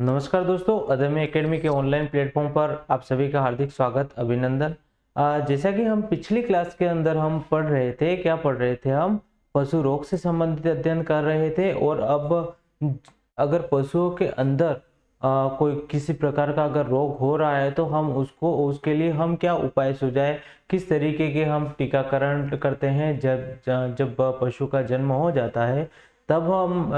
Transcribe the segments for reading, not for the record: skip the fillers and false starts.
नमस्कार दोस्तों, अदम्य एकेडमी के ऑनलाइन प्लेटफॉर्म पर आप सभी का हार्दिक स्वागत, अभिनंदन। जैसा कि हम पिछली क्लास के अंदर हम पढ़ रहे थे, क्या पढ़ रहे थे हम पशु रोग से संबंधित अध्ययन कर रहे थे। और अब अगर पशुओं के अंदर कोई किसी प्रकार का अगर रोग हो रहा है तो हम उसके लिए हम क्या उपाय सुझाए, किस तरीके के हम टीकाकरण करते हैं। जब पशु का जन्म हो जाता है तब हम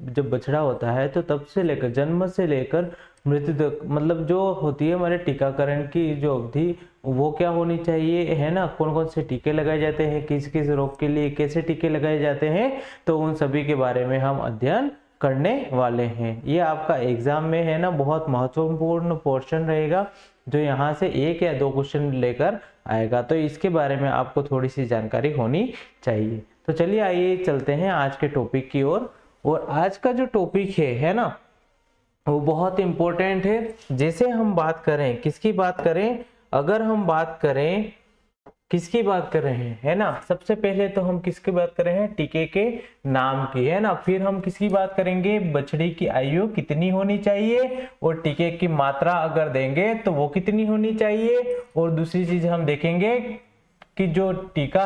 जब बछड़ा होता है तो तब से लेकर जन्म से लेकर मृत्यु तक, मतलब जो होती है हमारे टीकाकरण की जो अवधि, वो क्या होनी चाहिए, है ना। कौन कौन से टीके लगाए जाते हैं, किस किस रोग के लिए कैसे टीके लगाए जाते हैं, तो उन सभी के बारे में हम अध्ययन करने वाले हैं। ये आपका एग्जाम में, है ना, बहुत महत्वपूर्ण पोर्शन रहेगा, जो यहाँ से 1 या 2 क्वेश्चन लेकर आएगा। तो इसके बारे में आपको थोड़ी सी जानकारी होनी चाहिए। तो चलिए आइए चलते हैं आज के टॉपिक की ओर। और आज का जो टॉपिक है ना, वो बहुत इंपॉर्टेंट है। जैसे हम बात करें, किसकी बात करें, अगर हम बात करें किसकी बात कर रहे हैं, है ना। सबसे पहले तो हम किसकी बात कर रहे हैं, टीके के नाम की, है ना। फिर हम किसकी बात करेंगे, बछड़ी की आयु कितनी होनी चाहिए, और टीके की मात्रा अगर देंगे तो वो कितनी होनी चाहिए। और दूसरी चीज हम देखेंगे कि जो टीका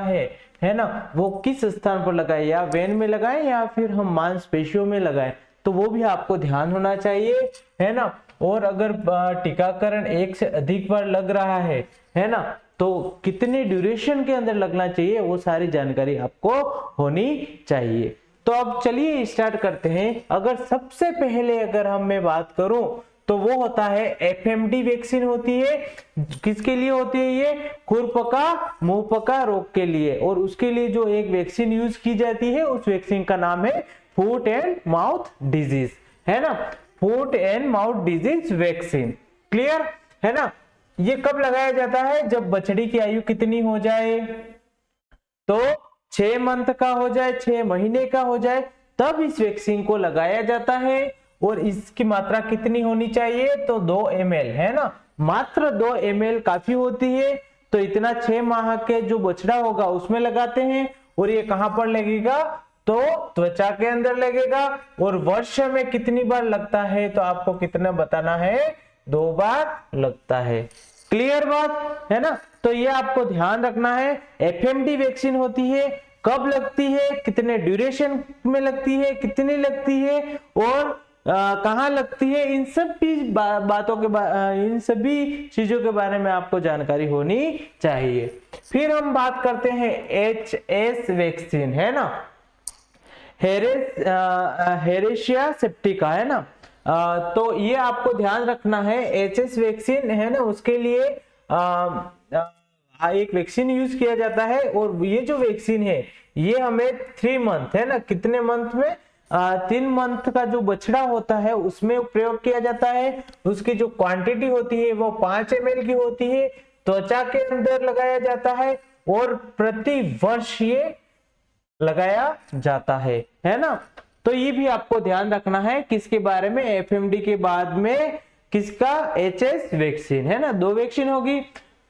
है ना, वो किस स्थान पर लगाए, या वेन में लगाएं या फिर हम मांसपेशियों में लगाएं, तो वो भी आपको ध्यान होना चाहिए, है ना। और अगर टीकाकरण 1 से अधिक बार लग रहा है ना, तो कितने ड्यूरेशन के अंदर लगना चाहिए, वो सारी जानकारी आपको होनी चाहिए। तो अब चलिए स्टार्ट करते हैं। अगर सबसे पहले अगर मैं बात करूं तो वो होता है एफएमडी वैक्सीन होती है। किसके लिए होती है ये, खुरपका मुंहपका रोग के लिए। और उसके लिए जो एक वैक्सीन यूज की जाती है, उस वैक्सीन का नाम है फुट एंड माउथ डिजीज, है ना। Foot and mouth disease vaccine, clear है ना। ये कब लगाया जाता है, जब बछड़ी की आयु कितनी हो जाए, तो 6 मंथ का हो जाए, 6 महीने का हो जाए, तब इस वैक्सीन को लगाया जाता है। और इसकी मात्रा कितनी होनी चाहिए, तो 2 ml, है ना, मात्र 2 ml काफी होती है। तो इतना 6 माह के जो बछड़ा होगा उसमें लगाते हैं। और ये कहां पर लगेगा, तो त्वचा के अंदर लगेगा। और वर्ष में कितनी बार लगता है, तो आपको कितना बताना है, 2 बार लगता है। क्लियर बात है ना। तो ये आपको ध्यान रखना है। एफएमडी वैक्सीन होती है, कब लगती है, कितने ड्यूरेशन में लगती है, कितनी लगती है, और कहाँ लगती है, इन सब बातों के इन सभी चीजों के बारे में आपको जानकारी होनी चाहिए। फिर हम बात करते हैं एचएस वैक्सीन, है ना, हेरेशिया सेप्टिका, है ना। तो ये आपको ध्यान रखना है। एचएस वैक्सीन है ना, उसके लिए एक वैक्सीन यूज किया जाता है। और ये जो वैक्सीन है ये हमें 3 मंथ, है ना, कितने मंथ में, 3 मंथ का जो बछड़ा होता है उसमें प्रयोग किया जाता है। उसकी जो क्वांटिटी होती है वो 5 ml की होती है। त्वचा के अंदर लगाया जाता है और प्रति वर्ष ये लगाया जाता है ना। तो ये भी आपको ध्यान रखना है, किसके बारे में, एफएमडी के बाद में किसका, एचएस वैक्सीन, है ना। 2 वैक्सीन होगी।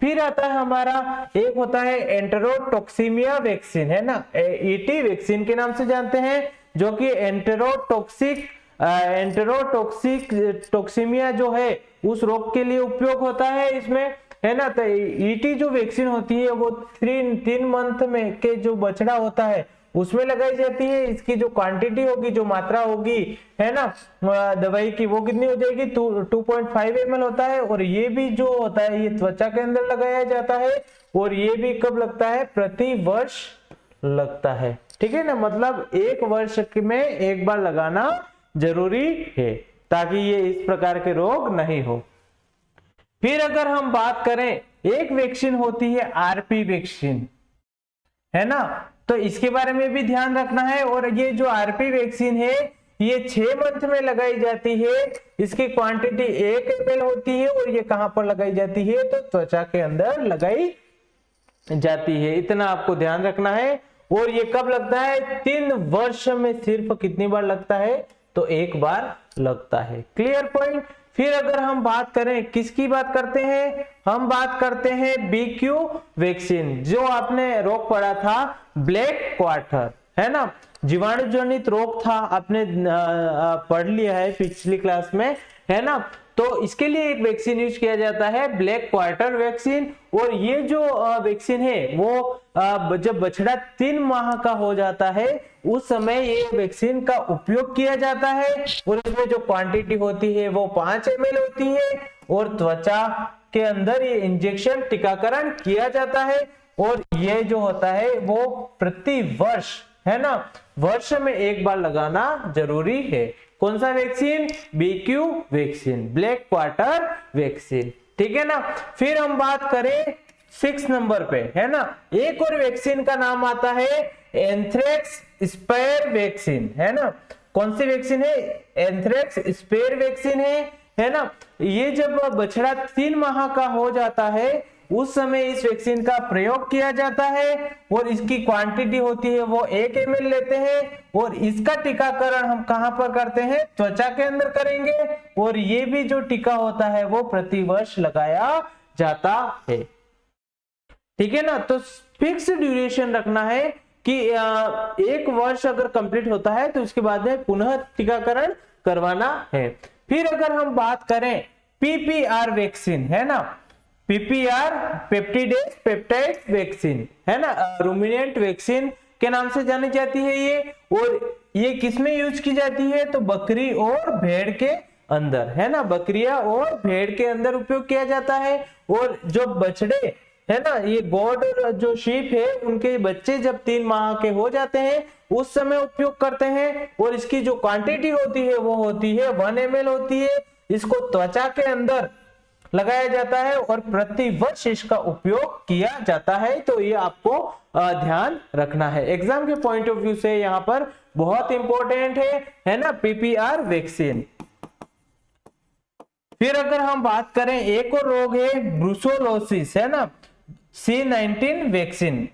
फिर आता है हमारा, एक होता है एंटेरोटॉक्सीमिया वैक्सीन, है ना, ईटी वैक्सीन के नाम से जानते हैं, जो कि एंटेरोटॉक्सीमिया जो है उस रोग के लिए उपयोग होता है इसमें, है ना। तो ईटी जो वैक्सीन होती है वो 3 मंथ में के जो बछड़ा होता है उसमें लगाई जाती है। इसकी जो क्वांटिटी होगी, जो मात्रा होगी, है ना, दवाई की, वो कितनी हो जाएगी, 2.5 ml होता है। और ये भी जो होता है ये त्वचा के अंदर लगाया जाता है। और ये भी कब लगता है, प्रति वर्ष लगता है, ठीक है ना। मतलब 1 वर्ष में 1 बार लगाना जरूरी है, ताकि ये इस प्रकार के रोग नहीं हो। फिर अगर हम बात करें, एक वैक्सीन होती है आरपी वैक्सीन, है ना। तो इसके बारे में भी ध्यान रखना है। और ये जो आरपी वैक्सीन है ये 6 मंथ में लगाई जाती है। इसकी क्वांटिटी 1 ml होती है। और ये कहां पर लगाई जाती है, तो त्वचा के अंदर लगाई जाती है। इतना आपको ध्यान रखना है। और ये कब लगता है, 3 वर्ष में सिर्फ कितनी बार लगता है, तो 1 बार लगता है। Clear point. फिर अगर हम बात करें, किसकी बात करते हैं, हम बात करते हैं बीक्यू वैक्सीन, जो आपने रोग पड़ा था ब्लैक क्वार्टर, है ना। जीवाणु जनित रोग था, आपने पढ़ लिया है पिछली क्लास में, है ना। तो इसके लिए एक वैक्सीन यूज किया जाता है, ब्लैक क्वार्टर वैक्सीन। और ये जो वैक्सीन है वो जब बछड़ा 3 माह का हो जाता है उस समय ये वैक्सीन का उपयोग किया जाता है। और इसमें जो क्वांटिटी होती है वो 5 ml होती है और त्वचा के अंदर ये इंजेक्शन टीकाकरण किया जाता है। और ये जो होता है वो प्रति वर्ष, है ना, वर्ष में एक बार लगाना जरूरी है। कौन सा vaccine? BQ vaccine, black quarter vaccine, ठीक है ना। फिर हम बात करें 6 नंबर पे, है ना, एक और वैक्सीन का नाम आता है एंथ्रेक्स स्पेयर वैक्सीन, है ना। कौन सी वैक्सीन है? एंथ्रेक्स स्पेयर वैक्सीन है ना। ये जब बछड़ा 3 माह का हो जाता है उस समय इस वैक्सीन का प्रयोग किया जाता है और इसकी क्वांटिटी होती है वो 1 ml लेते हैं। और इसका टीकाकरण हम कहां पर करते हैं? त्वचा के अंदर करेंगे। और ये भी जो टीका होता है वो प्रति वर्ष लगाया जाता है, ठीक है ना। तो फिक्स ड्यूरेशन रखना है कि 1 वर्ष अगर कंप्लीट होता है तो उसके बाद में पुनः टीकाकरण करवाना है। फिर अगर हम बात करें PPR वैक्सीन, है ना, PPR पेप्टिडेज पेप्टाइड वैक्सीन, है ना, रूमिनेंट वैक्सीन के नाम से जानी जाती है ये। और ये किसमें यूज की जाती है? तो बकरी और भेड़ के अंदर, है ना, बकरियां और भेड़ के अंदर उपयोग किया जाता है। और जो बछड़े, है ना, ये गोट जो शीप है उनके बच्चे जब 3 माह के हो जाते हैं उस समय उपयोग करते हैं। और इसकी जो क्वांटिटी होती है वो होती है 1 ml होती है। इसको त्वचा के अंदर लगाया जाता है और प्रति वर्ष इसका उपयोग किया जाता है। तो ये आपको ध्यान रखना है, एग्जाम के पॉइंट ऑफ व्यू से यहाँ पर बहुत इंपॉर्टेंट है ना, PPR वैक्सीन। फिर अगर हम बात करें एक और रोग है ब्रुसोलोसिस, है ना, C19 वैक्सीन।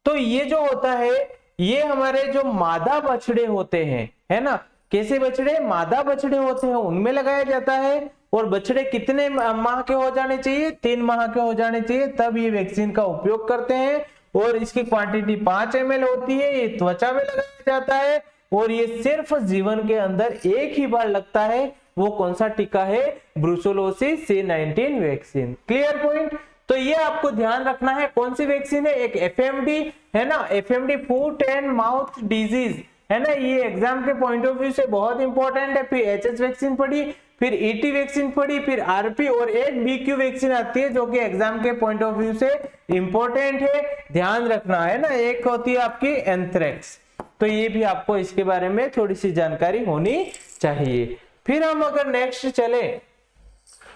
तो ये जो होता है ये हमारे जो मादा बछड़े होते हैं, है ना, कैसे बछड़े? मादा बछड़े होते हैं उनमें लगाया जाता है। और बछड़े कितने माह के हो जाने चाहिए? 3 माह के हो जाने चाहिए, तब ये वैक्सीन का उपयोग करते हैं। और इसकी क्वांटिटी 5 ml होती है। ये त्वचा में लगाया जाता है और ये सिर्फ जीवन के अंदर एक ही बार लगता है। वो कौन सा टीका है? Brucellosis C19 vaccine. Clear point? तो ये आपको ध्यान रखना है। कौन सी वैक्सीन है? एक FMD, है ना, FMD foot and mouth disease, है ना, ये एग्जाम के पॉइंट ऑफ व्यू से बहुत इंपॉर्टेंट है। फिर HS वैक्सीन पढ़ी, फिर ET वैक्सीन पढ़ी, फिर RP और एक BQ वैक्सीन आती है जो कि एग्जाम के पॉइंट ऑफ व्यू से इंपॉर्टेंट है, ध्यान रखना, है ना। एक होती है आपकी एंथ्रेक्स, तो ये भी आपको इसके बारे में थोड़ी सी जानकारी होनी चाहिए। फिर हम अगर नेक्स्ट चले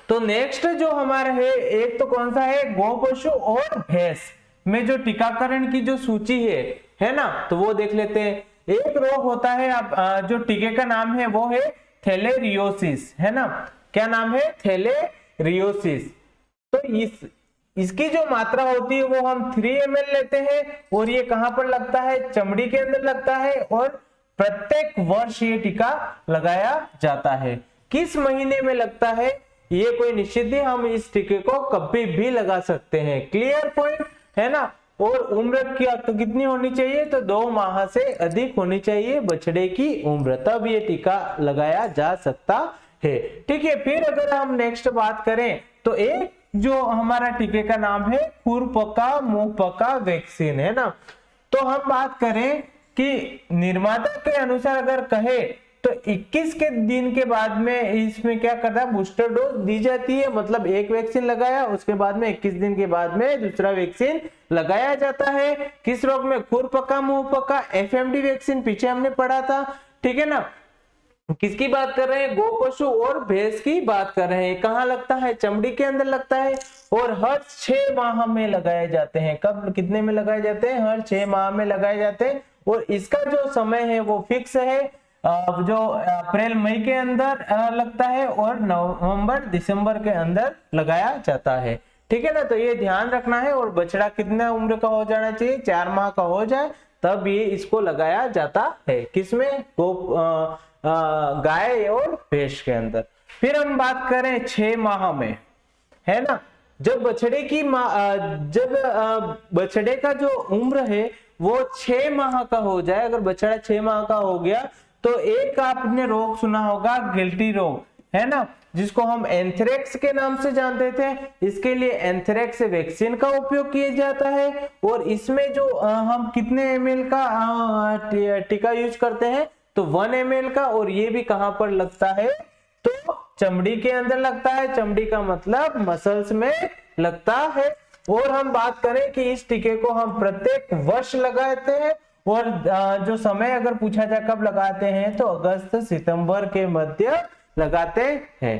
तो नेक्स्ट जो हमारा है एक तो कौन सा है? गौ पशु और भैंस में जो टीकाकरण की जो सूची है ना, तो वो देख लेते हैं। एक रोग होता है जो टीके का नाम है वो है थैलेरियोसिस, है ना। क्या नाम है? थैलेरियोसिस। तो इसकी जो मात्रा होती है वो हम 3 ml लेते हैं। और ये कहां पर लगता है? चमड़ी के अंदर लगता है। और प्रत्येक वर्ष ये टीका लगाया जाता है। किस महीने में लगता है ये कोई निश्चित नहीं, हम इस टीके को कभी भी लगा सकते हैं। क्लियर पॉइंट, है ना। और उम्र कितनी होनी चाहिए? तो 2 माह से अधिक होनी चाहिए बछड़े की उम्र, तब ये टीका लगाया जा सकता है, ठीक है। फिर अगर हम नेक्स्ट बात करें तो एक जो हमारा टीके का नाम है खुरपका मुंहपका वैक्सीन, है ना। तो हम बात करें कि निर्माता के अनुसार अगर कहे तो 21 के दिन के बाद में इसमें क्या करता है? बूस्टर डोज दी जाती है। मतलब एक वैक्सीन लगाया, उसके बाद में 21 दिन के बाद में दूसरा वैक्सीन लगाया जाता है। किस रोग में? खुरपका मुंहपका, FMD वैक्सीन पीछे हमने पढ़ा था, ठीक है ना। किसकी बात कर रहे हैं? गौ पशु और भैंस की बात कर रहे हैं। कहाँ लगता है? चमड़ी के अंदर लगता है। और हर 6 माह में लगाए जाते हैं। कब, कितने में लगाए जाते हैं? हर 6 माह में लगाए जाते हैं। और इसका जो समय है वो फिक्स है, जो अप्रैल मई के अंदर लगता है और नवंबर दिसंबर के अंदर लगाया जाता है, ठीक है ना। तो ये ध्यान रखना है। और बछड़ा कितना उम्र का हो जाना चाहिए? 4 माह का हो जाए तब ये इसको लगाया जाता है। किसमें? गाय और भैंस के अंदर। फिर हम बात करें 6 माह में, है ना, जब बछड़े की जब बछड़े का जो उम्र है वो 6 माह का हो जाए, अगर बछड़ा 6 माह का हो गया तो एक आपने रोग सुना होगा गिल्टी रोग, है ना, जिसको हम एंथ्रेक्स के नाम से जानते थे। इसके लिए एंथ्रेक्स वैक्सीन का उपयोग किया जाता है और इसमें जो हम कितने ml का टीका यूज करते हैं तो 1 ml का, और ये भी कहां पर लगता है तो चमड़ी के अंदर लगता है। चमड़ी का मतलब मसल्स में लगता है। और हम बात करें कि इस टीके को हम प्रत्येक वर्ष लगाते हैं और जो समय अगर पूछा जाए कब लगाते हैं तो अगस्त सितंबर के मध्य लगाते हैं।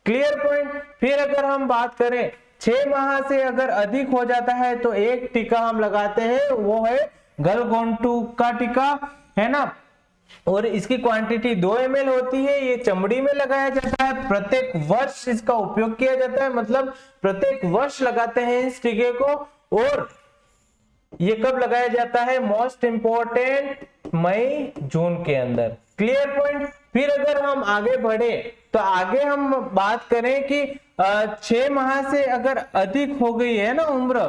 Clear point. फिर अगर हम बात करें 6 माह से अगर अधिक हो जाता है तो एक टीका हम लगाते हैं, वो है गलगोंटू का टीका, है ना, और इसकी क्वांटिटी 2 ml होती है। ये चमड़ी में लगाया जाता है, प्रत्येक वर्ष इसका उपयोग किया जाता है, मतलब प्रत्येक वर्ष लगाते हैं इस टीके को। और ये कब लगाया जाता है, मोस्ट इंपोर्टेंट मई जून के अंदर। Clear point. फिर अगर हम आगे बढ़े तो आगे हम बात करें कि 6 माह से अगर अधिक हो गई है ना उम्र,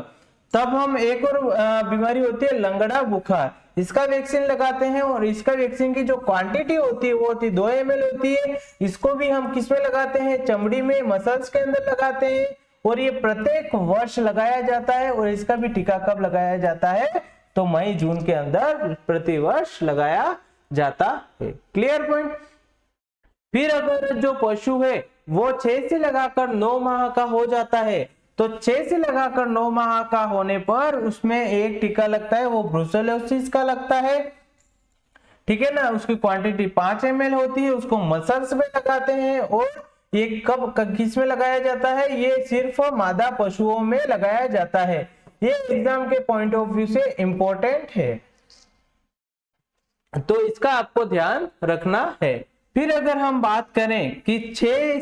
तब हम एक और बीमारी होती है लंगड़ा बुखार, इसका वैक्सीन लगाते हैं। और इसका वैक्सीन की जो क्वांटिटी होती है वो होती है 2 ml होती है। इसको भी हम किस में लगाते हैं, चमड़ी में, मसल्स के अंदर लगाते हैं। और ये प्रत्येक वर्ष लगाया जाता है। और इसका भी टीका कब लगाया जाता है तो मई जून के अंदर प्रति वर्ष लगाया जाता है। Clear point. फिर अगर जो पशु है वो 6 से लगाकर 9 माह का हो जाता है तो 6 से लगाकर 9 माह का होने पर उसमें एक टीका लगता है, वो ब्रुसेलोसिस का लगता है, ठीक है ना। उसकी क्वांटिटी 5 ml होती है, उसको मसल्स में लगाते हैं। और ये कब किस में लगाया जाता है, ये सिर्फ मादा पशुओं में लगाया जाता है। ये एग्जाम के पॉइंट ऑफ व्यू से इंपॉर्टेंट है, तो इसका आपको ध्यान रखना है। फिर अगर हम बात करें कि 6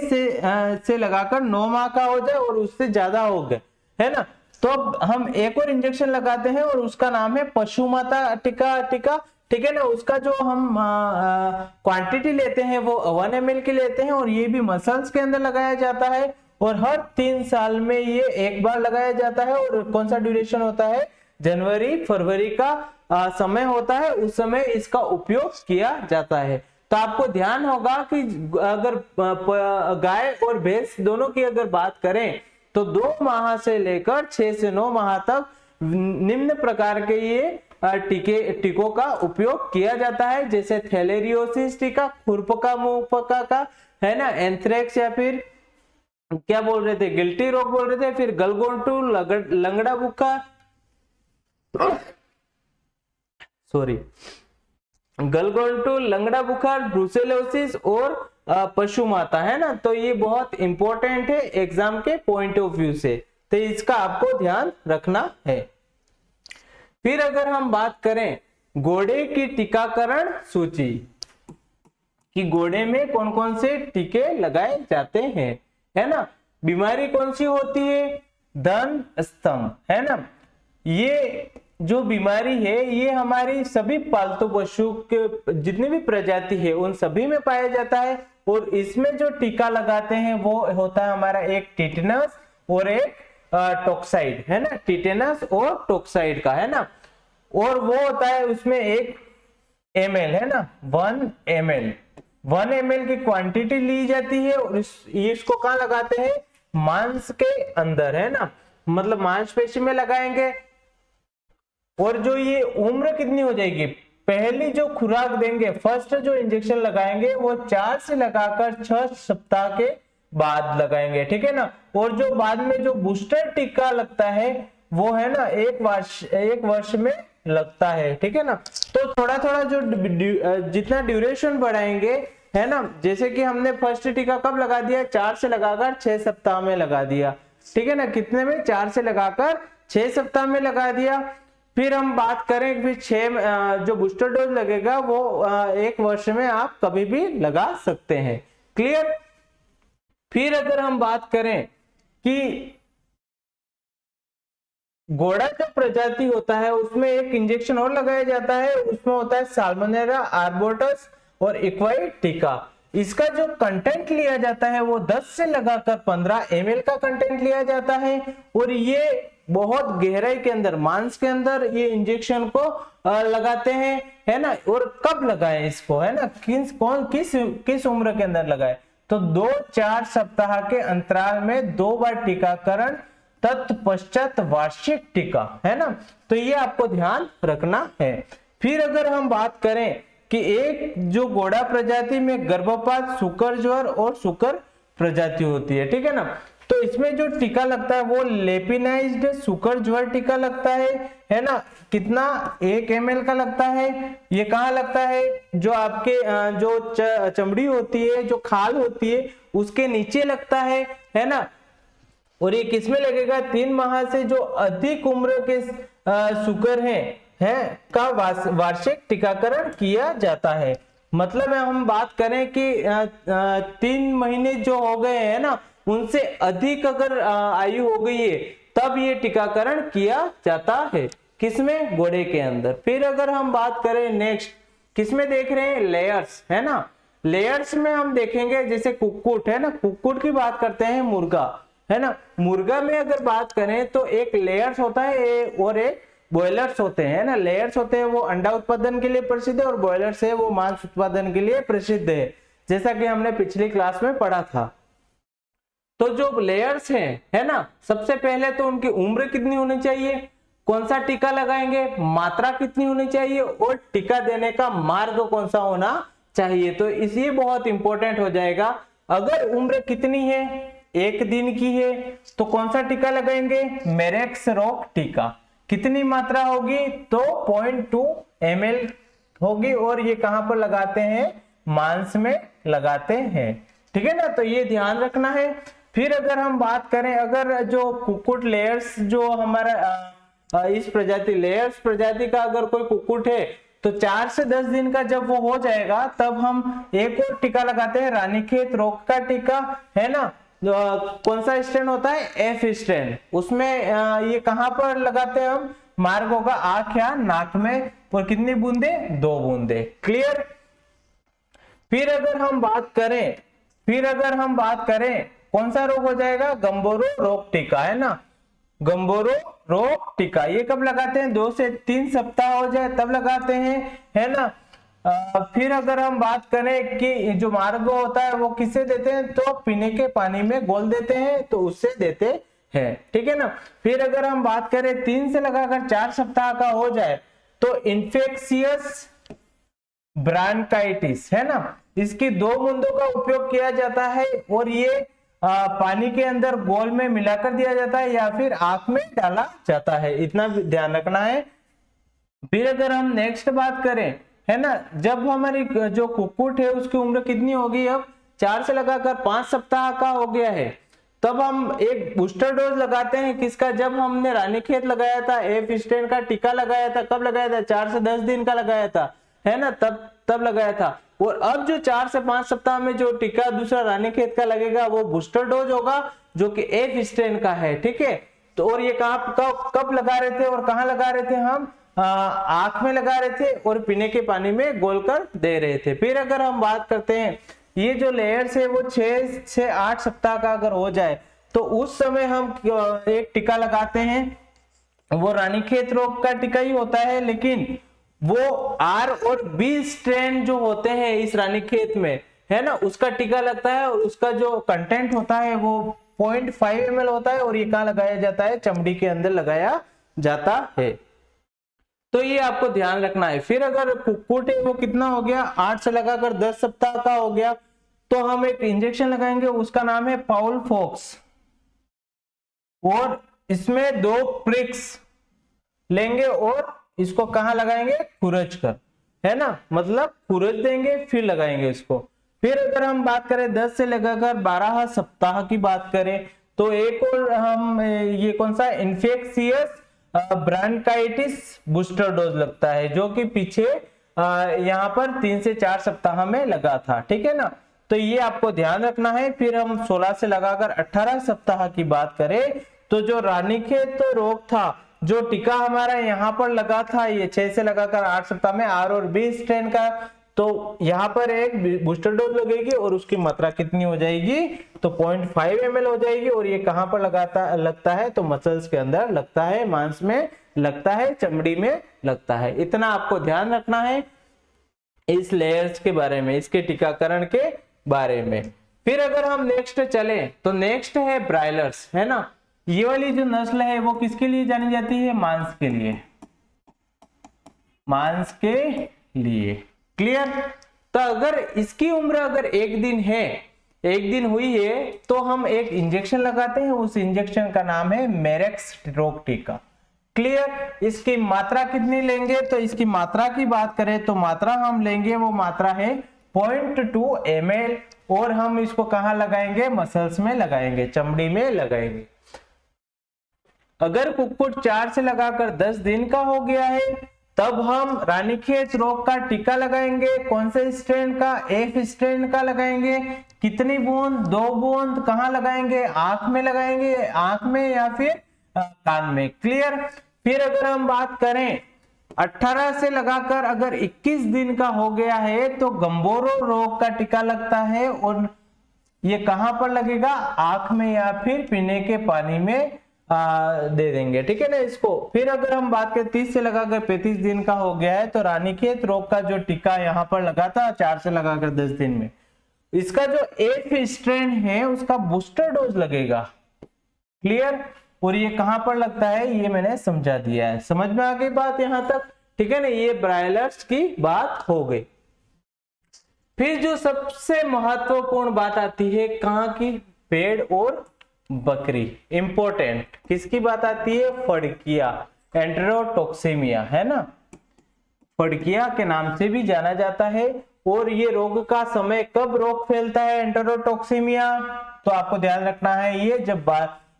से लगाकर 9 माह का हो जाए और उससे ज्यादा हो गए, है ना, तो अब हम एक और इंजेक्शन लगाते हैं और उसका नाम है पशु माता टीका, ठीक है ना। उसका जो हम क्वांटिटी लेते हैं वो 1 ml की लेते हैं और ये भी मसल्स के अंदर लगाया जाता है। और हर 3 साल में ये एक बार लगाया जाता है। और कौन सा ड्यूरेशन होता है, जनवरी फरवरी का समय होता है, उस समय इसका उपयोग किया जाता है। तो आपको ध्यान होगा कि अगर गाय और भैंस दोनों की अगर बात करें तो 2 माह से लेकर 6 से 9 माह तक निम्न प्रकार के ये टीकों का उपयोग किया जाता है, जैसे थैलेरियोसिस टीका, खुरपका मुंहपका का, है ना, एंथ्रेक्स या फिर क्या बोल रहे थे, गिल्टी रोग बोल रहे थे, फिर गलगोंटू, लंगड़ा बुखार, सॉरी, गलगोंटू, लंगड़ा बुखार, ब्रुसेलोसिस और पशु माता, है ना। तो ये बहुत इंपॉर्टेंट है एग्जाम के पॉइंट ऑफ व्यू से, तो इसका आपको ध्यान रखना है। फिर अगर हम बात करें घोड़े की टीकाकरण सूची कि घोड़े में कौन कौन से टीके लगाए जाते हैं, है ना। बीमारी कौन सी होती है, धन स्तंभ, है ना। ये जो बीमारी है ये हमारी सभी पालतू पशु के जितनी भी प्रजाति है उन सभी में पाया जाता है। और इसमें जो टीका लगाते हैं वो होता है हमारा एक टिटेनस और एक टॉक्साइड, है ना, टिटेनस और टॉक्साइड का, है ना। और वो होता है उसमें 1 ml, है ना, 1 ml की क्वांटिटी ली जाती है। और इसको कहाँ लगाते हैं, मांस के अंदर, है ना, मतलब मांसपेशी में लगाएंगे। और जो ये उम्र कितनी हो जाएगी, पहली जो खुराक देंगे, फर्स्ट जो इंजेक्शन लगाएंगे वो 4 से लगाकर 6 सप्ताह के बाद लगाएंगे, ठीक है ना। और जो बाद में जो बूस्टर टीका लगता है वो है ना 1 वर्ष में लगता है, ठीक है ना। तो थोड़ा थोड़ा जो जितना ड्यूरेशन बढ़ाएंगे, है ना, जैसे कि हमने फर्स्ट टीका कब लगा दिया, 4 से लगाकर 6 सप्ताह में लगा दिया, ठीक है ना। कितने में, 4 से लगाकर 6 सप्ताह में लगा दिया। फिर हम बात करें फिर 6 जो बूस्टर डोज लगेगा वो 1 वर्ष में आप कभी भी लगा सकते हैं। क्लियर। फिर अगर हम बात करें कि घोड़ा जो प्रजाति होता है उसमें एक इंजेक्शन और लगाया जाता है, उसमें होता है साल्मोनेला आर्बोटस और इक्वाई टीका। इसका जो कंटेंट लिया जाता है वो 10 से लगाकर 15 ml का कंटेंट लिया जाता है। और ये बहुत गहराई के अंदर मांस के अंदर ये इंजेक्शन को लगाते हैं, है ना। और कब लगाए इसको, है ना, किस उम्र के अंदर लगाए, तो 2-4 सप्ताह के अंतराल में 2 बार टीकाकरण, तत्पश्चात वार्षिक टीका, है ना। तो ये आपको ध्यान रखना है। फिर अगर हम बात करें कि एक जो घोड़ा प्रजाति में गर्भपात, सुकर ज्वर और सुकर प्रजाति होती है, ठीक है ना। तो इसमें जो टीका लगता है वो लेपिनाइज्ड सुकर ज्वर टीका लगता है ना। कितना, 1 ml का लगता है। ये कहाँ लगता है, जो आपके जो चमड़ी होती है, जो खाल होती है उसके नीचे लगता है ना। और ये किसमें लगेगा, 3 माह से जो अधिक उम्र के सुकर है का वार्षिक टीकाकरण किया जाता है। मतलब हम बात करें कि 3 महीने जो हो गए हैं ना, उनसे अधिक अगर आयु हो गई है तब ये टीकाकरण किया जाता है, किसमें, घोड़े के अंदर। फिर अगर हम बात करें नेक्स्ट, किसमें देख रहे हैं, लेयर्स, है ना। लेयर्स में हम देखेंगे जैसे कुक्कुट, है ना, कुक्कुट की बात करते हैं, मुर्गा, है ना। मुर्गा में अगर बात करें तो एक लेयर्स होता है और एक बॉयलर्स होते हैं ना। लेयर्स होते हैं वो अंडा उत्पादन के लिए प्रसिद्ध है और बॉयलर्स है वो मांस उत्पादन के लिए प्रसिद्ध है, जैसा कि हमने पिछली क्लास में पढ़ा था। तो जो लेयर्स हैं, है ना, सबसे पहले तो उनकी उम्र कितनी होनी चाहिए, कौन सा टीका लगाएंगे, मात्रा कितनी होनी चाहिए और टीका देने का मार्ग कौन सा होना चाहिए। तो इसी बहुत इंपॉर्टेंट हो जाएगा। अगर उम्र कितनी है, 1 दिन की है, तो कौन सा टीका लगाएंगे, मेरेक्स रोग टीका। कितनी मात्रा होगी, तो 0.2 ml होगी और ये कहां पर लगाते हैं, मांस में लगाते हैं, ठीक है ना। तो ये ध्यान रखना है। फिर अगर हम बात करें, अगर जो कुक्कुट लेयर्स जो हमारा इस प्रजाति लेयर्स प्रजाति का अगर कोई कुक्कुट है तो 4 से 10 दिन का जब वो हो जाएगा तब हम एक और टीका लगाते हैं, रानीखेत रोग का टीका, है ना। कौन सा स्ट्रेन होता है, एफ स्ट्रेन। उसमें ये कहां पर लगाते हैं हम, मार्ग होगा आंख या नाक में, और कितनी बूंदे, 2 बूंदे, क्लियर। फिर अगर हम बात करें कौन सा रोग हो जाएगा, गंबोरो रोग टीका, है ना। गंबोरो रोग टीका ये कब लगाते हैं, 2 से 3 सप्ताह हो जाए तब लगाते हैं, है ना। फिर अगर हम बात करें कि जो मार्ग होता है वो किससे देते हैं, तो पीने के पानी में घोल देते हैं, तो उससे देते हैं, ठीक है ना। फिर अगर हम बात करें 3 से लगाकर 4 सप्ताह का हो जाए तो इन्फेक्शियस ब्रांकाइटिस, है ना, इसकी 2 बूंदों का उपयोग किया जाता है और ये पानी के अंदर घोल में मिलाकर दिया जाता है या फिर आंख में डाला जाता है, इतना ध्यान रखना है। फिर अगर हम नेक्स्ट बात करें, है ना, जब हमारी जो कुक्कुट है उसकी उम्र कितनी होगी, अब 4 से लगाकर 5 सप्ताह का हो गया है, तब हम एक बूस्टर डोज लगाते हैं, किसका, जब हमने रानीखेत लगाया था, एफ स्ट्रेन का टीका लगाया था, कब लगाया था, 4 से 10 दिन का लगाया था, है ना, तब लगाया था। और अब जो 4 से 5 सप्ताह में जो टीका दूसरा रानीखेत का लगेगा वो बूस्टर डोज होगा जो कि एफ स्ट्रेन का है, ठीक है। तो और ये कब लगा रहे थे और कहाँ लगा रहे थे, हम आंख में लगा रहे थे और पीने के पानी में घोलकर दे रहे थे। फिर अगर हम बात करते हैं, ये जो लेयर्स है वो 6 से 8 सप्ताह का अगर हो जाए तो उस समय हम एक टीका लगाते हैं, वो रानीखेत रोग का टीका ही होता है, लेकिन वो आर और बी स्ट्रेन जो होते हैं इस रानीखेत में, है ना, उसका टीका लगता है और उसका जो कंटेंट होता है वो 0.5 ml होता है और ये कहाँ लगाया जाता है, चमड़ी के अंदर लगाया जाता है। तो ये आपको ध्यान रखना है। फिर अगर कुक्कुट है वो कितना हो गया, 8 से लगाकर 10 सप्ताह का हो गया, तो हम एक इंजेक्शन लगाएंगे, उसका नाम है पाउल फॉक्स, और इसमें 2 प्रिक्स लेंगे और इसको कहां लगाएंगे, खुरच कर, है ना, मतलब खुरच देंगे फिर लगाएंगे इसको। फिर अगर हम बात करें 10 से लगाकर 12 सप्ताह की बात करें तो एक और हम ये कौन सा, इन्फेक्शियस ब्रांकाइटिस बूस्टर डोज लगता है, जो कि पीछे यहाँ पर 3 से 4 सप्ताह में लगा था, ठीक है ना। तो ये आपको ध्यान रखना है। फिर हम 16 से लगाकर 18 सप्ताह की बात करें तो जो रानीखेत रोग था, जो टीका हमारा यहाँ पर लगा था, ये 6 से लगाकर 8 सप्ताह में आर और बी स्ट्रेन का तो यहाँ पर एक बूस्टर डोज लगेगी और उसकी मात्रा कितनी हो जाएगी, तो 0.5 ml हो जाएगी। और ये कहां पर लगता है, तो मसल्स के अंदर लगता है, मांस में लगता है, चमड़ी में लगता है। इतना आपको ध्यान रखना है इस लेयर्स के बारे में, इसके टीकाकरण के बारे में। फिर अगर हम नेक्स्ट चले तो नेक्स्ट है ब्रायलर्स, है ना। ये वाली जो नस्ल है वो किसके लिए जानी जाती है, मांस के लिए, मांस के लिए। क्लियर। तो अगर इसकी उम्र अगर 1 दिन है, 1 दिन हुई है, तो हम एक इंजेक्शन लगाते हैं, उस इंजेक्शन का नाम है मेरेक्स रोग टीका। क्लियर। इसकी मात्रा कितनी लेंगे, तो इसकी मात्रा की बात करें तो मात्रा हम लेंगे, वो मात्रा है 0.2 ml। और हम इसको कहां लगाएंगे, मसल्स में लगाएंगे, चमड़ी में लगाएंगे। अगर कुक्कुट 4 से लगाकर 10 दिन का हो गया है, तब हम रानीखेत रोग का टीका लगाएंगे। कौन से स्ट्रेन का, एफ स्ट्रेन का लगाएंगे। कितनी बूंद, 2 बूंद। कहां लगाएंगे, आंख में लगाएंगे, आंख में या फिर कान में। क्लियर। फिर अगर हम बात करें 18 से लगाकर अगर 21 दिन का हो गया है, तो गंबोरो रोग का टीका लगता है। और ये कहां पर लगेगा, आंख में या फिर पीने के पानी में दे देंगे, ठीक है ना इसको। फिर अगर हम बात करें 30 से लगाकर 35 दिन का हो गया है, तो रानीखेत रोग का जो टीका यहाँ पर लगा था 4 से लगाकर 10 दिन में, इसका जो एफ स्ट्रेन है उसका बूस्टर डोज लगेगा। क्लियर। और ये कहां पर लगता है, ये मैंने समझा दिया है। समझ में आ गई बात यहां तक, ठीक है ना। ये ब्रायलर्स की बात हो गई। फिर जो सबसे महत्वपूर्ण बात आती है, कहां की, भेड़ और बकरी। इंपॉर्टेंट किसकी बात आती है, फड़किया, एंटेरोटॉक्सिमिया, है ना। फड़किया के नाम से भी जाना जाता है। और ये रोग का समय कब रोग फैलता है, एंटेरोटॉक्सिमिया, तो आपको ध्यान रखना है, ये जब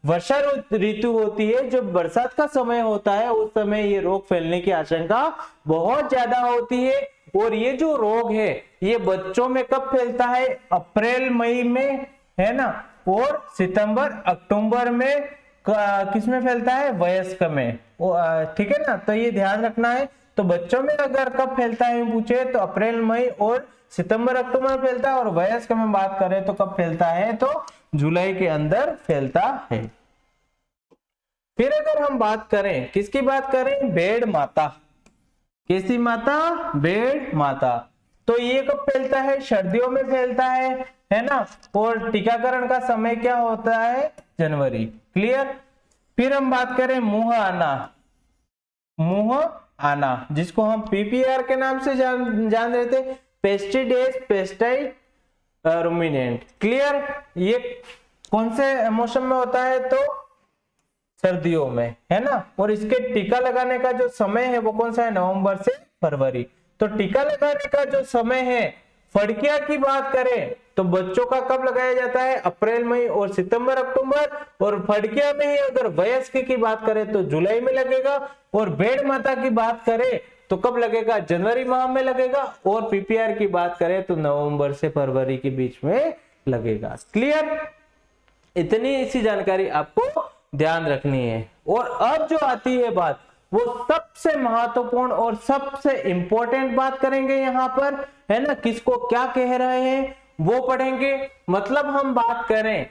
वर्षा ऋतु होती है, जब बरसात का समय होता है, उस समय ये रोग फैलने की आशंका बहुत ज्यादा होती है। और ये जो रोग है ये बच्चों में कब फैलता है, अप्रैल मई में, है ना। और सितंबर अक्टूबर में किस में फैलता है, वयस्क में, ठीक है ना। तो ये ध्यान रखना है। तो बच्चों में अगर कब फैलता है पूछे, तो अप्रैल मई और सितंबर अक्टूबर में फैलता है। और वयस्क में बात करें तो कब फैलता है, तो जुलाई के अंदर फैलता है। फिर अगर हम बात करें, किसकी बात करें, भेड़ माता। कैसी माता, भेड़ माता। तो ये कब फैलता है, सर्दियों में फैलता है ना। और टीकाकरण का समय क्या होता है, जनवरी। क्लियर। फिर हम बात करें मुंह आना, मुंह आना, जिसको हम पीपीआर के नाम से जान रहे थे, पेस्टिडेज पेस्टाइड रुमिनेंट। क्लियर। ये कौन से मौसम में होता है, तो सर्दियों में, है ना। और इसके टीका लगाने का जो समय है वो कौन सा है, नवंबर से फरवरी। तो टीका लगाने का जो समय है, फड़किया की बात करें तो बच्चों का कब लगाया जाता है, अप्रैल मई और सितंबर अक्टूबर। और फड़किया में ही अगर वयस्क की बात करें तो जुलाई में लगेगा। और भेड़ माता की बात करें तो कब लगेगा, जनवरी माह में लगेगा। और पीपीआर की बात करें तो नवंबर से फरवरी के बीच में लगेगा। क्लियर। इतनी इसी जानकारी आपको ध्यान रखनी है। और अब जो आती है बात, वो सबसे महत्वपूर्ण और सबसे इंपॉर्टेंट बात करेंगे यहाँ पर, है ना। किसको क्या कह रहे हैं वो पढ़ेंगे। मतलब हम बात करें,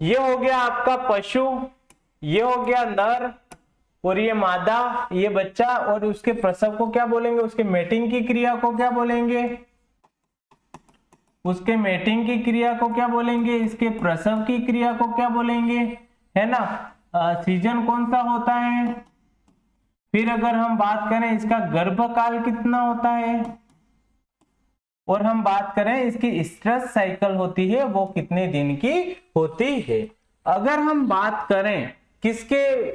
ये हो गया आपका पशु, ये हो गया नर, और ये मादा, ये बच्चा। और उसके प्रसव को क्या बोलेंगे, उसके मेटिंग की क्रिया को क्या बोलेंगे, उसके मेटिंग की क्रिया को क्या बोलेंगे, इसके प्रसव की क्रिया को क्या बोलेंगे, है ना। सीजन कौन सा होता है। फिर अगर हम बात करें इसका गर्भकाल कितना होता है, और हम बात करें इसकी स्ट्रेस साइकिल होती है वो कितने दिन की होती है। अगर हम बात करें किसके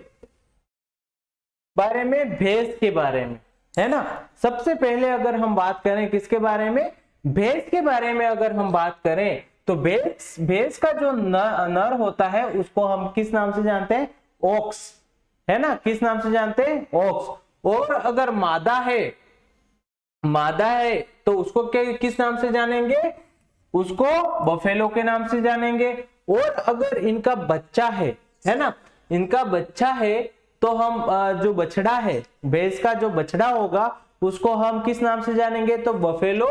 बारे में, भैंस के बारे में, है ना। सबसे पहले अगर हम बात करें किसके बारे में, भैंस के बारे में अगर हम बात करें तो भैंस का जो नर होता है उसको हम किस नाम से जानते हैं, ओक्स, है ना। किस नाम से जानते हैं, ओक्स। और अगर मादा है तो उसको किस नाम से जानेंगे, उसको बफेलो के नाम से जानेंगे। और अगर इनका बच्चा है ना, इनका बच्चा है, तो हम जो बछड़ा है, भैंस का जो बछड़ा होगा उसको हम किस नाम से जानेंगे, तो बफेलो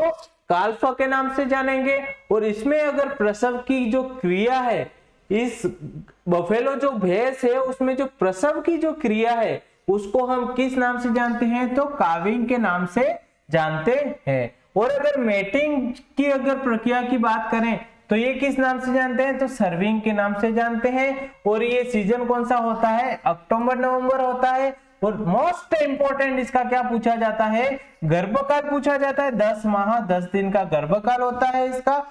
काल्फ के नाम से जानेंगे। और इसमें अगर प्रसव की जो क्रिया है, इस बफेलो जो भैंस है उसमें जो प्रसव की जो क्रिया है उसको हम किस नाम से जानते हैं, तो काविंग के नाम से जानते हैं। और अगर मेटिंग की अगर प्रक्रिया की बात करें तो ये किस नाम से जानते हैं, तो सर्विंग के नाम से जानते हैं। और ये सीजन कौन सा होता है, अक्टूबर नवंबर होता है। और मोस्ट इंपोर्टेंट इसका क्या पूछा जाता है, गर्भकाल पूछा जाता है। 10 माह 10 दिन का गर्भकाल होता है इसका।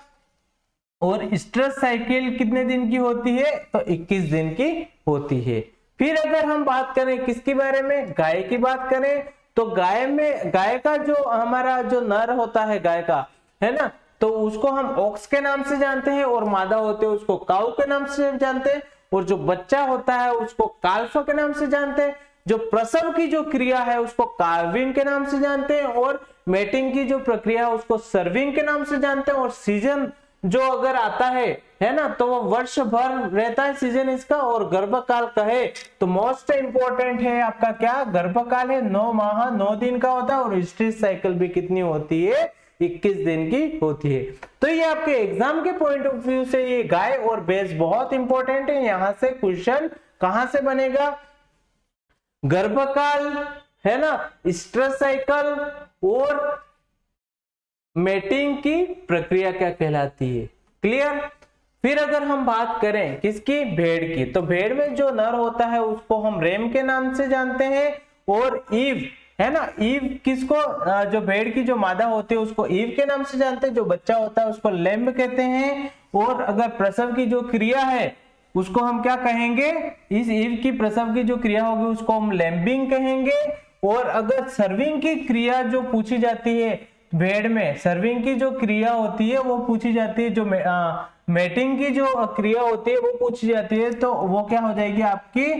और स्ट्रेस साइकिल कितने दिन की होती है, तो 21 दिन की होती है। फिर अगर हम बात करें किसके बारे में, गाय की बात करें, तो गाय का जो हमारा जो नर होता है गाय का, है ना, तो उसको हम ओक्स के नाम से जानते हैं। और मादा होते हैं उसको काऊ के नाम से जानते हैं। और जो बच्चा होता है उसको काल्फ के नाम से जानते हैं। जो प्रसव की जो क्रिया है उसको कार्विंग के नाम से जानते हैं। और मेटिंग की जो प्रक्रिया है उसको सर्विंग के नाम से जानते हैं। और सीजन जो अगर आता है ना, तो वो वर्ष भर रहता है सीजन इसका। और गर्भकाल कहे तो मोस्ट इंपोर्टेंट है आपका क्या, गर्भकाल है 9 माह 9 दिन का होता है। और स्ट्रेस साइकिल भी कितनी होती है, 21 दिन की होती है। तो ये आपके एग्जाम के पॉइंट ऑफ व्यू से ये गाय और भैंस बहुत इंपॉर्टेंट है। यहां से क्वेश्चन कहां से बनेगा, गर्भकाल, है ना, स्ट्रेस साइकिल और मेटिंग की प्रक्रिया क्या कहलाती है। क्लियर। फिर अगर हम बात करें किसकी, भेड़ की, तो भेड़ में जो नर होता है उसको हम रेम के नाम से जानते हैं। और ईव, है ना, ईव किसको, जो भेड़ की जो मादा होती है उसको ईव के नाम से जानते हैं। जो बच्चा होता है उसको लैम्ब कहते हैं। और अगर प्रसव की जो क्रिया है उसको हम क्या कहेंगे, इस ईव की प्रसव की जो क्रिया होगी उसको हम लैम्बिंग कहेंगे। और अगर सर्विंग की क्रिया जो पूछी जाती है भेड़ में, सर्विंग की जो क्रिया होती है वो पूछी जाती है, जो मेटिंग की जो क्रिया होती है वो पूछी जाती है, तो वो क्या हो जाएगी आपकी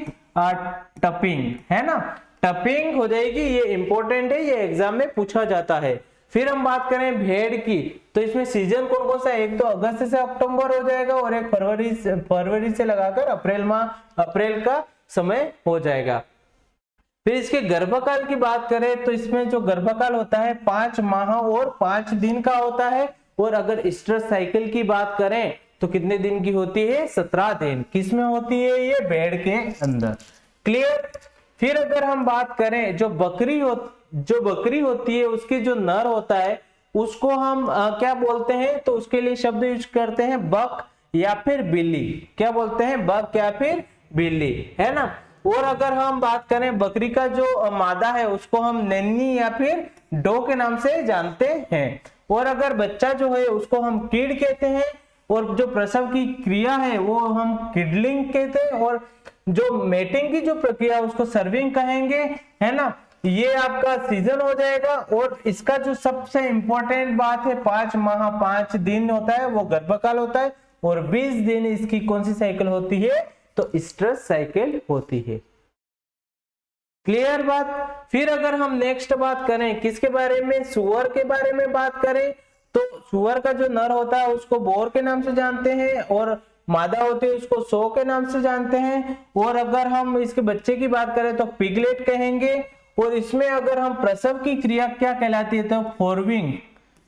टपिंग, है ना, टपिंग हो जाएगी। ये इंपॉर्टेंट है, ये एग्जाम में पूछा जाता है। फिर हम बात करें भेड़ की, तो इसमें सीजन कौन कौन सा है, एक तो अगस्त से अक्टूबर हो जाएगा और एक फरवरी से लगाकर अप्रैल का समय हो जाएगा। फिर इसके गर्भकाल की बात करें तो इसमें जो गर्भकाल होता है 5 माह और 5 दिन का होता है। और अगर स्ट्रेस साइकिल की बात करें तो कितने दिन की होती है, 17 दिन। किसमें होती है, ये भेड़ के अंदर। क्लियर। फिर अगर हम बात करें जो बकरी होती है उसकी जो नर होता है उसको हम क्या बोलते हैं, तो उसके लिए शब्द यूज करते हैं बक या फिर बिल्ली। क्या बोलते हैं, बक या फिर बिल्ली, है ना। और अगर हम बात करें बकरी का जो मादा है उसको हम नन्नी या फिर डो के नाम से जानते हैं। और अगर बच्चा जो है उसको हम किड कहते हैं। और जो प्रसव की क्रिया है वो हम किडलिंग कहते हैं। और जो मेटिंग की जो प्रक्रिया है उसको सर्विंग कहेंगे, है ना। ये आपका सीजन हो जाएगा। और इसका जो सबसे इंपॉर्टेंट बात है 5 माह 5 दिन होता है वो गर्भकाल होता है। और 20 दिन इसकी कौन सी साइकिल होती है, तो स्ट्रेस साइकिल होती है। क्लियर बात। फिर अगर हम नेक्स्ट बात करें किसके बारे में, सुअर के बारे में बात करें, तो सुअर का जो नर होता है उसको बोर के नाम से जानते हैं। और मादा होती है उसको सो के नाम से जानते हैं। और अगर हम इसके बच्चे की बात करें तो पिगलेट कहेंगे। और इसमें अगर हम प्रसव की क्रिया क्या कहलाती है, तो फोरविंग,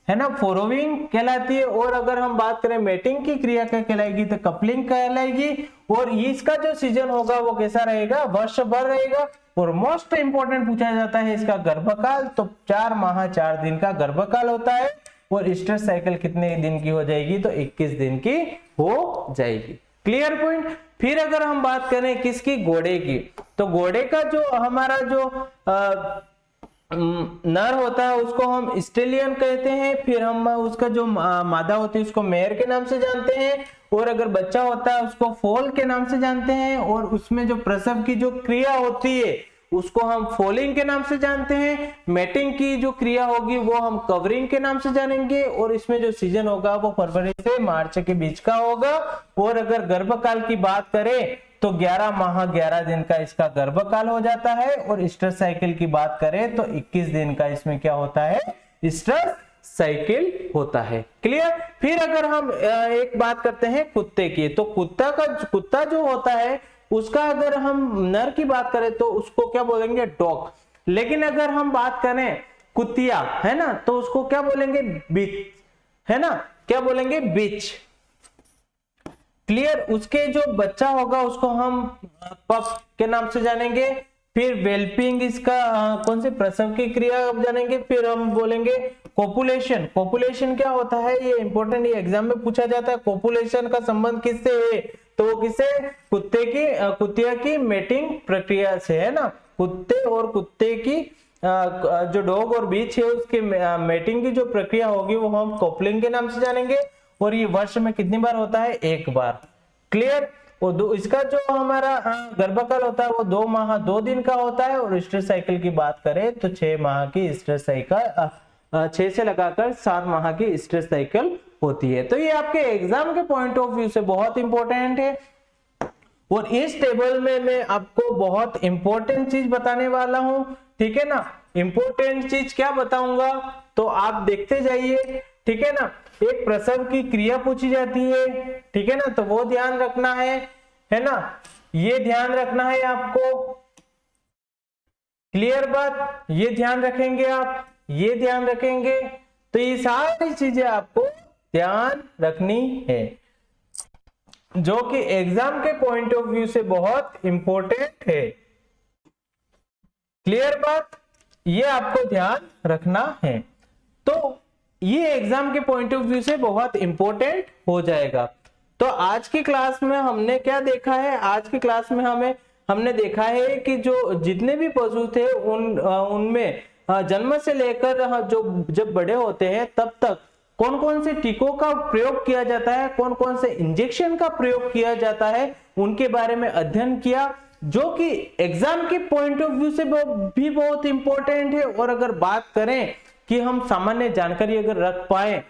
है ना, फोरोविंग कहलाती है। और अगर हम बात करें मेटिंग की क्रिया क्या कहलाएगी, तो कपलिंग कहलाएगी। और इसका जो सीजन होगा वो कैसा रहेगा, वर्ष भर रहेगा। और मोस्ट इंपोर्टेंट पूछा जाता है इसका गर्भकाल, तो 4 माह 4 दिन का गर्भकाल होता है। और स्ट्रेस साइकिल कितने दिन की हो जाएगी, तो 21 दिन की हो जाएगी। Clear point. फिर अगर हम बात करें किसकी, घोड़े की, तो घोड़े का जो हमारा जो नर होता है उसको हम स्टेलियन कहते हैं। फिर हम उसका जो मादा होती है उसको मेयर के नाम से जानते हैं। और अगर बच्चा होता है उसको फोल के नाम से जानते हैं। और उसमें जो प्रसव की जो क्रिया होती है उसको हम फोलिंग के नाम से जानते हैं। मेटिंग की जो क्रिया होगी वो हम कवरिंग के नाम से जानेंगे। और इसमें जो सीजन होगा वो फरवरी से मार्च के बीच का होगा। और अगर गर्भकाल की बात करें तो 11 माह 11 दिन का इसका गर्भकाल हो जाता है। और स्ट्रेस साइकिल की बात करें तो 21 दिन का इसमें क्या होता है, स्ट्रेस साइकिल होता है। क्लियर। फिर अगर हम एक बात करते हैं कुत्ते की, तो कुत्ता जो होता है उसका अगर हम नर की बात करें तो उसको क्या बोलेंगे, डॉग। लेकिन अगर हम बात करें कुतिया, है ना, तो उसको क्या बोलेंगे, बिच, है ना, क्या बोलेंगे, बिच। क्लियर। उसके जो बच्चा होगा उसको हम पप के नाम से जानेंगे। फिर वेल्पिंग, इसका कौन से प्रसव की क्रिया जानेंगे। फिर हम बोलेंगे कोपुलेशन। कोपुलेशन क्या होता है, ये इंपॉर्टेंट, ये एग्जाम में पूछा जाता है। कोपुलेशन का संबंध किससे है, तो वो किससे, कुतिया की मेटिंग प्रक्रिया से, है ना। कुत्ते और कुत्ते की जो डॉग और बीच है उसके मेटिंग की जो प्रक्रिया होगी वो हम कोपलिंग के नाम से जानेंगे। और ये वर्ष में कितनी बार होता है, 1 बार। क्लियर। और इसका जो हमारा गर्भकाल होता है वो 2 माह 2 दिन का होता है। और ईस्टर साइकिल की बात करें तो 6 माह की ईस्टर साइकिल, 6 से लगाकर 7 माह की ईस्टर साइकिल होती है। तो ये आपके एग्जाम के पॉइंट ऑफ व्यू से बहुत इंपॉर्टेंट है। और इस टेबल में मैं आपको बहुत इंपॉर्टेंट चीज बताने वाला हूं, ठीक है ना। इंपॉर्टेंट चीज क्या बताऊंगा तो आप देखते जाइए, ठीक है ना। एक प्रसव की क्रिया पूछी जाती है, ठीक है ना, तो वो ध्यान रखना है ना, ये ध्यान रखना है आपको। क्लियर बात, ये ध्यान रखेंगे आप, ये ध्यान रखेंगे। तो ये सारी चीजें आपको ध्यान रखनी है जो कि एग्जाम के पॉइंट ऑफ व्यू से बहुत इंपॉर्टेंट है। क्लियर बात, ये आपको ध्यान रखना है। तो ये एग्जाम के पॉइंट ऑफ व्यू से बहुत इंपॉर्टेंट हो जाएगा। तो आज की क्लास में हमने क्या देखा है, आज की क्लास में हमने देखा है कि जो जितने भी पशु थे उनमें जन्म से लेकर जब बड़े होते हैं तब तक कौन कौन से टीकों का प्रयोग किया जाता है, कौन कौन से इंजेक्शन का प्रयोग किया जाता है, उनके बारे में अध्ययन किया, जो कि एग्जाम के पॉइंट ऑफ व्यू से भी बहुत इंपॉर्टेंट है। और अगर बात करें कि हम सामान्य जानकारी अगर रख पाए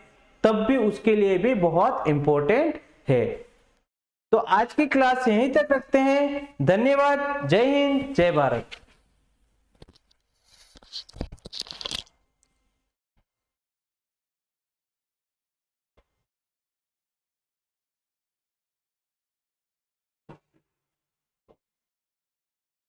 तब भी उसके लिए भी बहुत इंपॉर्टेंट है। तो आज की क्लास यहीं तक रखते हैं। धन्यवाद। जय हिंद, जय भारत।